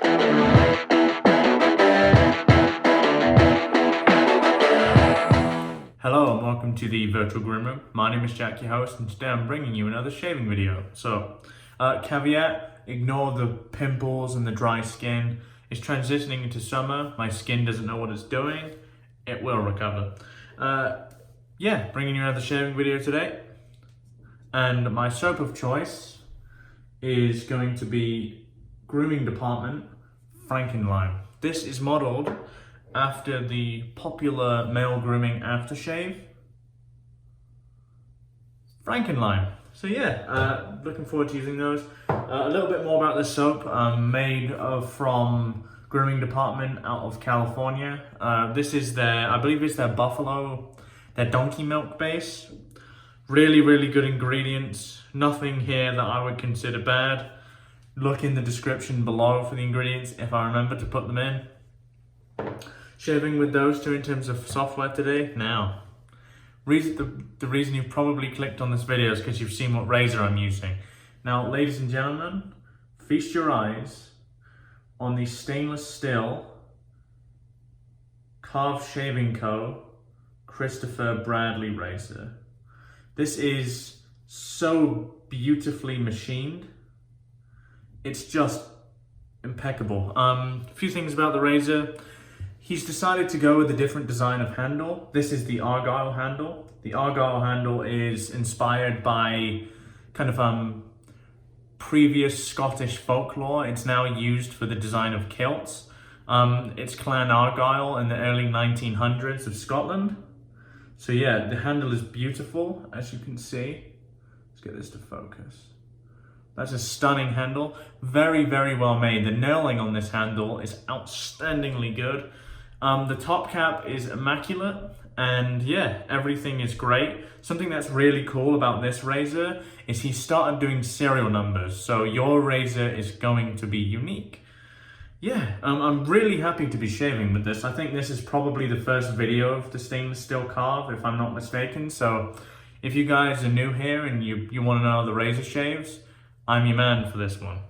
Hello and welcome to the virtual groom room. My name is Jack, your host, and today I'm bringing you another shaving video. So, caveat, ignore the pimples and the dry skin. It's transitioning into summer. My skin doesn't know what it's doing. It will recover. Yeah, bringing you another shaving video today. And my soap of choice is going to be Grooming Dept Frankinlime. This is modeled after the popular male grooming aftershave, Frankenlime. So yeah, looking forward to using those. A little bit more about this soap, made from Grooming Dept out of California. This is their, I believe it's their buffalo, their donkey milk base. Really, really good ingredients. Nothing here that I would consider bad. Look in the description below for the ingredients if I remember to put them in. Shaving with those two in terms of software today. Now, the reason you've probably clicked on this video is because you've seen what razor I'm using. Now, ladies and gentlemen, feast your eyes on the stainless steel Karve Shaving Co. Christopher Bradley razor. This is so beautifully machined. It's just impeccable. A few things about the razor. He's decided to go with a different design of handle. This is the Argyle handle. The Argyle handle is inspired by kind of previous Scottish folklore. It's now used for the design of kilts. It's Clan Argyle in the early 1900s of Scotland. So yeah, the handle is beautiful, as you can see. Let's get this to focus. That's a stunning handle. Very, very well made. The knurling on this handle is outstandingly good. The top cap is immaculate, and yeah, everything is great. Something that's really cool about this razor is he started doing serial numbers, so your razor is going to be unique. Yeah, I'm really happy to be shaving with this. I think this is probably the first video of the stainless steel Karve, if I'm not mistaken. So if you guys are new here and you want to know the razor shaves, I'm your man for this one.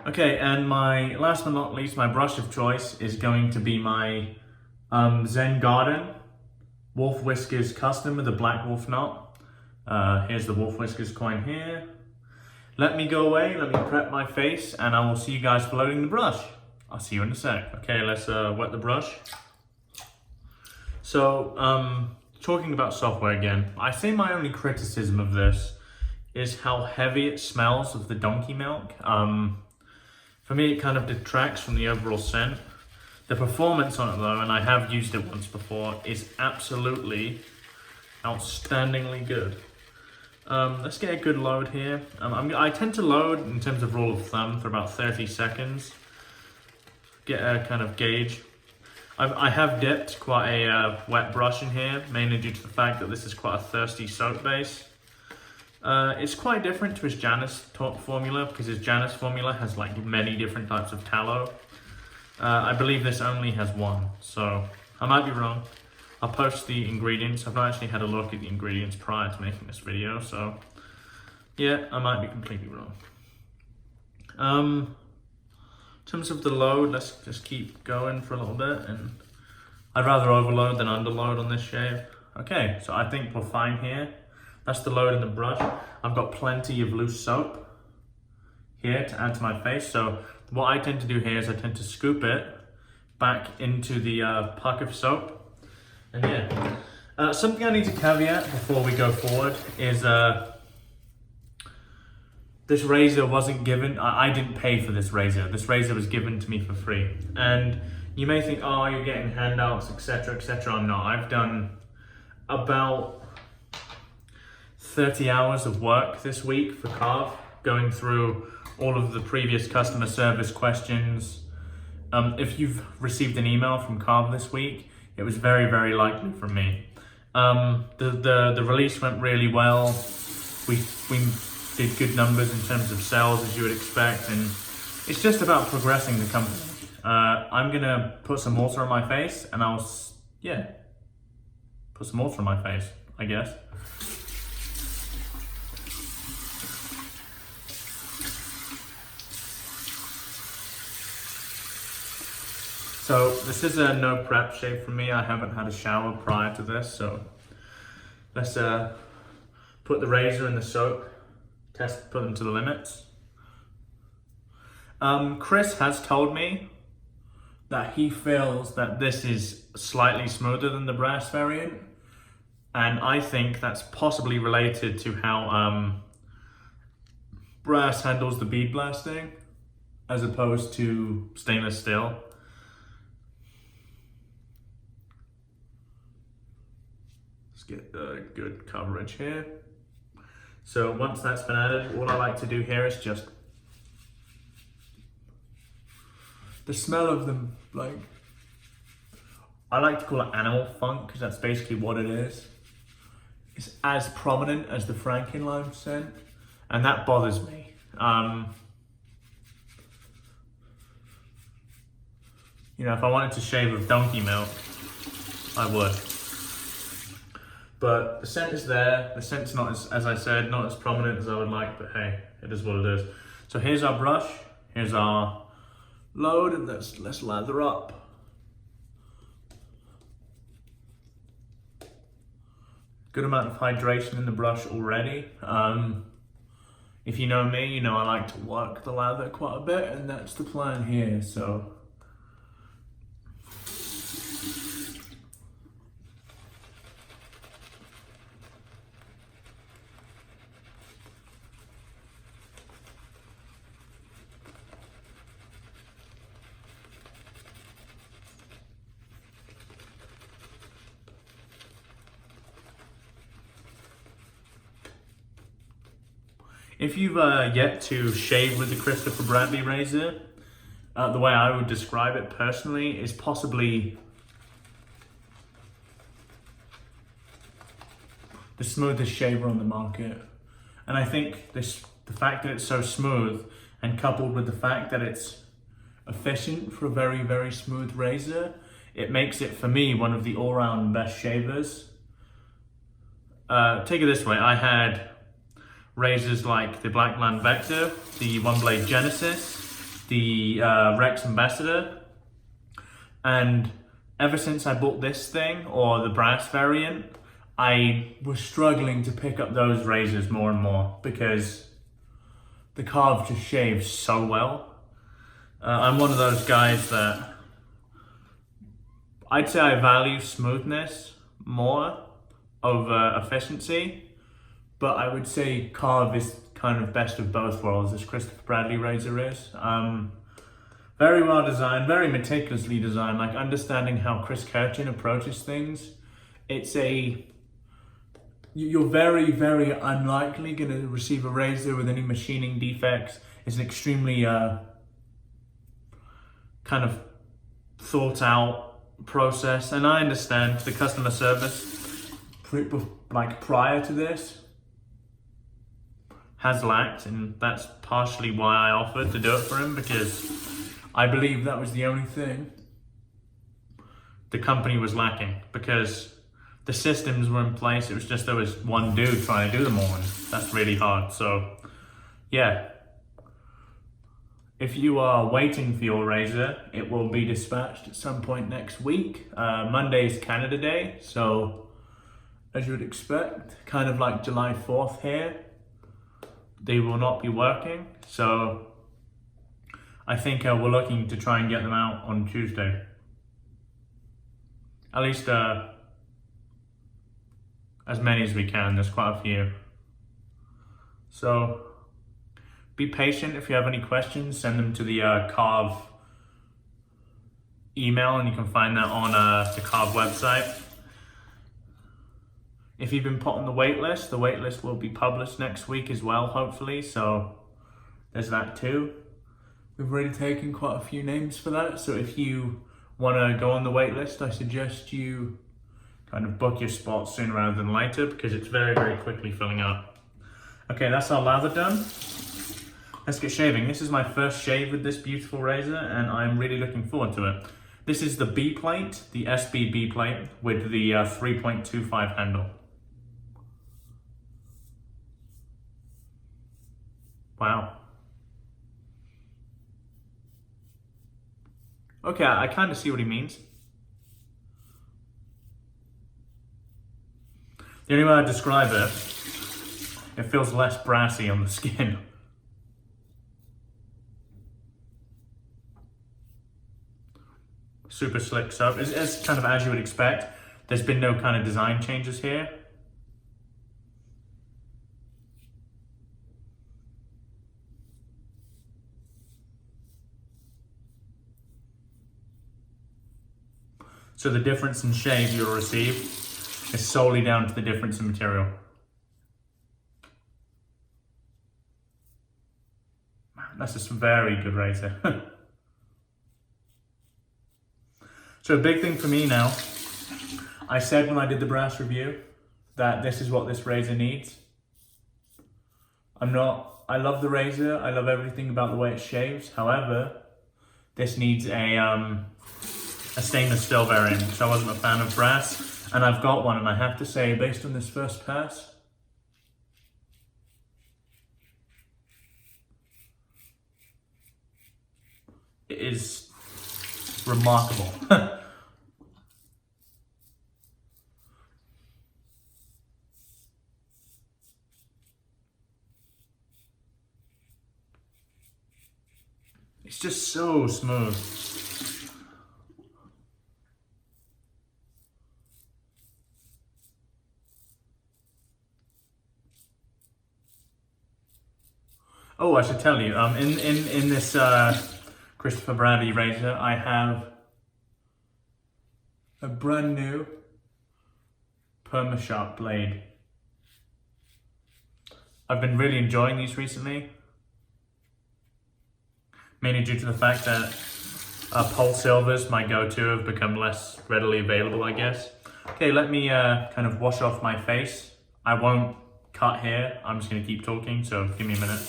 Okay, and my last but not least, my brush of choice is going to be my Zen Garden Wolfwhiskers custom with a black wolf knot. Here's the Wolfwhiskers coin here. Let me go away, let me prep my face, and I will see you guys for loading the brush. I'll see you in a sec. Okay, let's wet the brush. So, talking about software again, I say my only criticism of this is how heavy it smells of the donkey milk. For me, it kind of detracts from the overall scent. The performance on it though, and I have used it once before, is absolutely outstandingly good. Let's get a good load here. I tend to load, in terms of rule of thumb, for about 30 seconds. Get a kind of gauge. I have dipped quite a wet brush in here, mainly due to the fact that this is quite a thirsty soap base. It's quite different to his Janus formula, because his Janus formula has like many different types of tallow. I believe this only has one, so I might be wrong. I'll post the ingredients. I've not actually had a look at the ingredients prior to making this video, so yeah, I might be completely wrong. In terms of the load, let's just keep going for a little bit, and I'd rather overload than underload on this shave. Okay, so I think we're fine here. That's the load in the brush. I've got plenty of loose soap here to add to my face. So what I tend to do here is I tend to scoop it back into the puck of soap. And yeah, something I need to caveat before we go forward is this razor wasn't given, I didn't pay for this razor. This razor was given to me for free. And you may think, oh, you're getting handouts, etc., etc. I'm not. I've done about 30 hours of work this week for Karve, going through all of the previous customer service questions. If you've received an email from Karve this week, it was very, very likely from me. The release went really well. We did good numbers in terms of sales, as you would expect, and it's just about progressing the company. I'm gonna put some water on my face, and I'll, yeah, put some water on my face, I guess. So this is a no prep shave for me. I haven't had a shower prior to this, so let's put the razor in the soap, put them to the limits. Chris has told me that he feels that this is slightly smoother than the brass variant, and I think that's possibly related to how brass handles the bead blasting as opposed to stainless steel. Let's get good coverage here. So once that's been added, all I like to do here is just the smell of them, like, I like to call it animal funk because that's basically what it is. It's as prominent as the Frankinlime scent, and that bothers me. You know, if I wanted to shave with donkey milk, I would. But the scent is there. The scent's not, as I said, not as prominent as I would like, but hey, it is what it is. So here's our brush, here's our load, and let's lather up. Good amount of hydration in the brush already. If you know me, you know I like to work the lather quite a bit, and that's the plan here, so. If you've yet to shave with the Christopher Bradley razor, the way I would describe it personally is possibly the smoothest shaver on the market. And I think the fact that it's so smooth, and coupled with the fact that it's efficient for a very, very smooth razor, it makes it, for me, one of the all-round best shavers. Take it this way, I had razors like the Blackland Vector, the One Blade Genesis, the Rex Ambassador, and ever since I bought this thing, or the brass variant, I was struggling to pick up those razors more and more because the Karve just shaves so well. I'm one of those guys that I'd say I value smoothness more over efficiency. But I would say Karve is kind of best of both worlds, as Christopher Bradley razor is. Very well designed, very meticulously designed, like understanding how Chris Kirchin approaches things. It's you're very, very unlikely going to receive a razor with any machining defects. It's an extremely kind of thought out process. And I understand the customer service, like prior to this, has lacked, and that's partially why I offered to do it for him, because I believe that was the only thing the company was lacking, because the systems were in place. It was just there was one dude trying to do them all, and that's really hard. So yeah, if you are waiting for your razor, it will be dispatched at some point next week. Monday is Canada Day, so as you would expect, kind of like July 4th here, they will not be working, so I think we're looking to try and get them out on Tuesday. At least as many as we can, there's quite a few. So be patient. If you have any questions, send them to the Karve email, and you can find that on the Karve website. If you've been put on the wait list will be published next week as well, hopefully, so there's that too. We've already taken quite a few names for that, so if you want to go on the wait list, I suggest you kind of book your spot sooner rather than later, because it's very, very quickly filling up. Okay, that's our lather done. Let's get shaving. This is my first shave with this beautiful razor, and I'm really looking forward to it. This is the B plate, the SB B plate, with the 3.25 handle. Wow. Okay, I kind of see what he means. The only way I describe it, it feels less brassy on the skin. Super slick soap. It's kind of as you would expect. There's been no kind of design changes here. So the difference in shave you'll receive is solely down to the difference in material. Man, that's just a very good razor. So a big thing for me now, I said when I did the brass review that this is what this razor needs. I love the razor, I love everything about the way it shaves. However, this needs a stainless steel variant, because I wasn't a fan of brass, and I've got one, and I have to say, based on this first pass, it is remarkable. It's just so smooth. Oh, I should tell you, in this Christopher Bradley razor, I have a brand new Permasharp blade. I've been really enjoying these recently, mainly due to the fact that Pole Silvers, my go-to, have become less readily available, I guess. Okay, let me kind of wash off my face. I won't cut here, I'm just gonna keep talking, so give me a minute.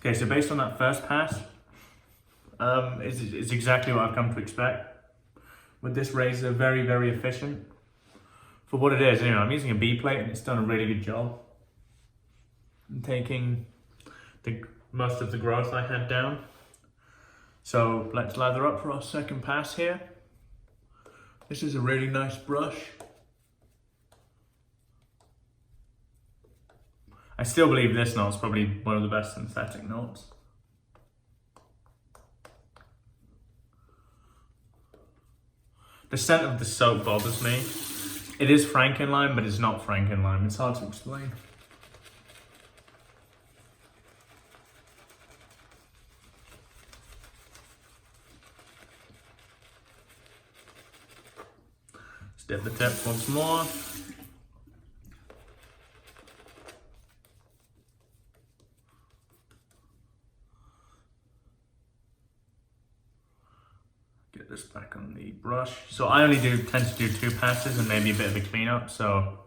Okay, so based on that first pass, it's exactly what I've come to expect. With this razor, very, very efficient. For what it is, I'm using a B plate and it's done a really good job. I'm taking most of the growth I had down. So let's lather up for our second pass here. This is a really nice brush. I still believe this knot's probably one of the best synthetic knots. The scent of the soap bothers me. It is Frankenlime, but it's not Frankenlime. It's hard to explain. Let's dip the tip once more. Get this back on the brush. So I only tend to do 2 passes and maybe a bit of a cleanup, so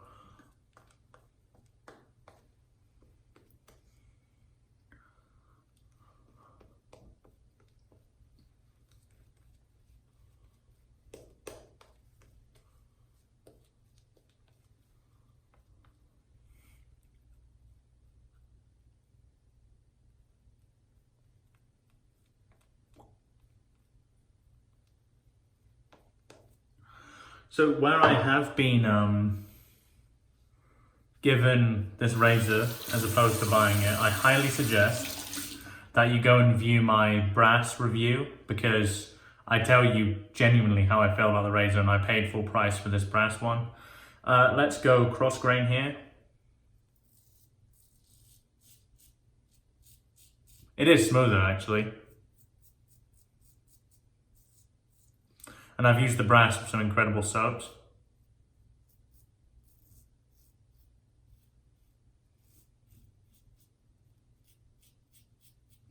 So where I have been given this razor as opposed to buying it, I highly suggest that you go and view my brass review, because I tell you genuinely how I feel about the razor and I paid full price for this brass one. Let's go cross grain here. It is smoother actually. And I've used the brass with some incredible soaps.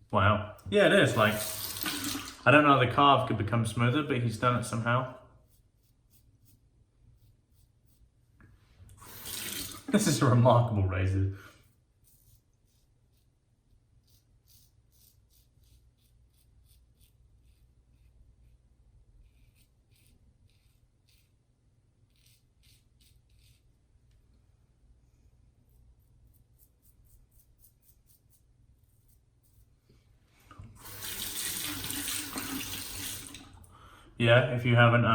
Wow. Yeah, it is. Like, I don't know how the Karve could become smoother, but he's done it somehow. This is a remarkable razor. yeah, if you haven't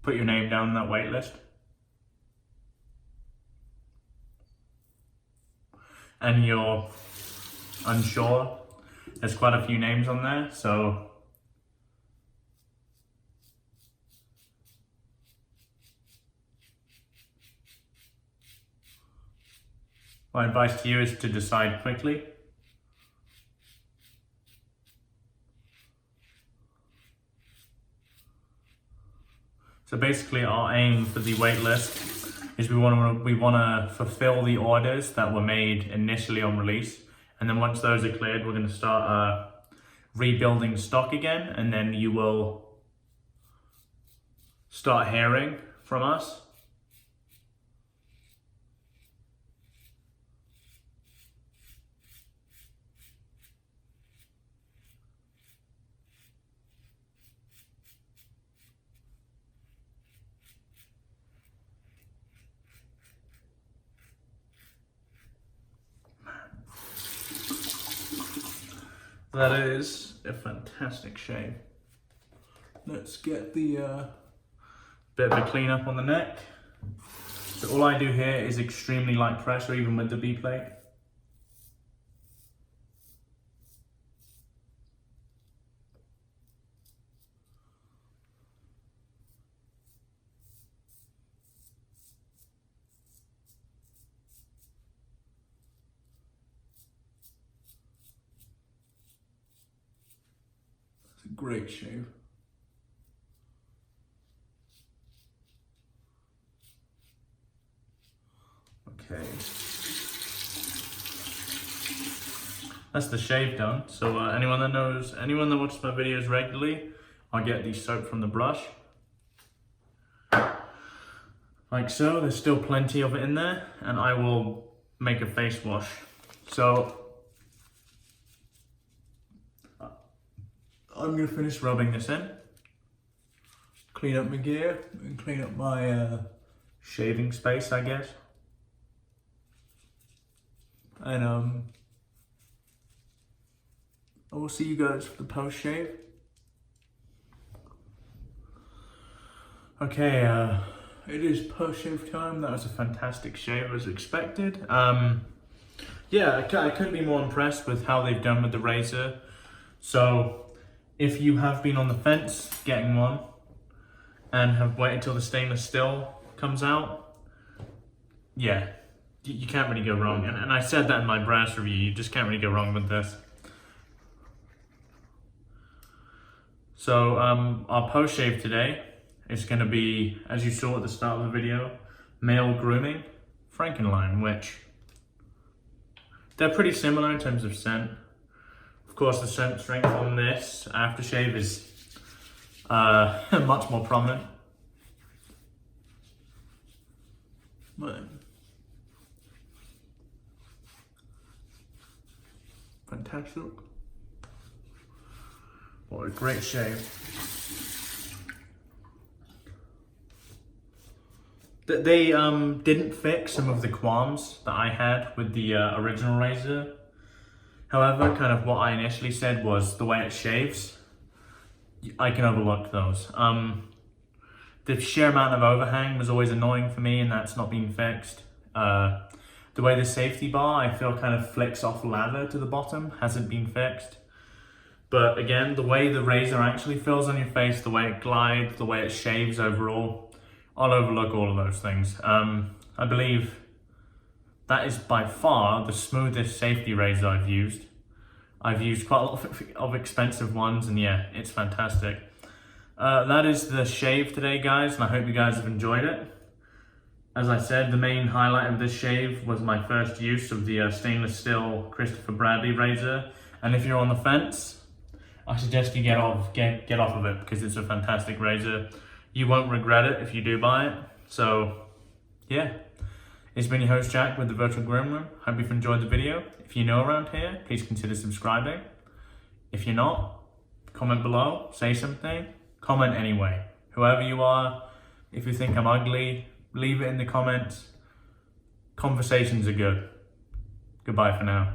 put your name down on that wait list. And you're unsure, there's quite a few names on there, so my advice to you is to decide quickly. So basically our aim for the wait list is we want to fulfill the orders that were made initially on release, and then once those are cleared, we're going to start rebuilding stock again, and then you will start hearing from us. That is a fantastic shave. Let's get the bit of a clean up on the neck. So all I do here is extremely light pressure, even with the B plate. Great shave. Okay. That's the shave done. So anyone that watches my videos regularly, I get the soap from the brush. Like so, there's still plenty of it in there, and I will make a face wash. So I'm going to finish rubbing this in, clean up my gear, and clean up my shaving space, I guess. And I will see you guys for the post shave. Okay, it is post shave time. That was a fantastic shave as expected. Yeah, I couldn't be more impressed with how they've done with the razor. So if you have been on the fence getting one and have waited till the stainless steel comes out, yeah, you can't really go wrong. And I said that in my brass review, you just can't really go wrong with this. So our post shave today is going to be, as you saw at the start of the video, Maol Grooming Frankenlime, which they're pretty similar in terms of scent. Of course, the scent strength on this aftershave is much more prominent. But fantastic. What a great shave. They didn't fix some of the qualms that I had with the original razor. However, kind of what I initially said was the way it shaves, I can overlook those. The sheer amount of overhang was always annoying for me, and that's not been fixed. The way the safety bar, I feel, kind of flicks off lather to the bottom, hasn't been fixed. But again, the way the razor actually feels on your face, the way it glides, the way it shaves overall, I'll overlook all of those things. I believe that is by far the smoothest safety razor I've used. I've used quite a lot of expensive ones, and yeah, it's fantastic. That is the shave today, guys, and I hope you guys have enjoyed it. As I said, the main highlight of this shave was my first use of the stainless steel Christopher Bradley razor. And if you're on the fence, I suggest you get off of it, because it's a fantastic razor. You won't regret it if you do buy it. So yeah, it's been your host Jack with the Virtual Groom Room. Hope you've enjoyed the video. If you're new around here, please consider subscribing. If you're not, comment below, say something, comment anyway. Whoever you are, if you think I'm ugly, leave it in the comments. Conversations are good. Goodbye for now.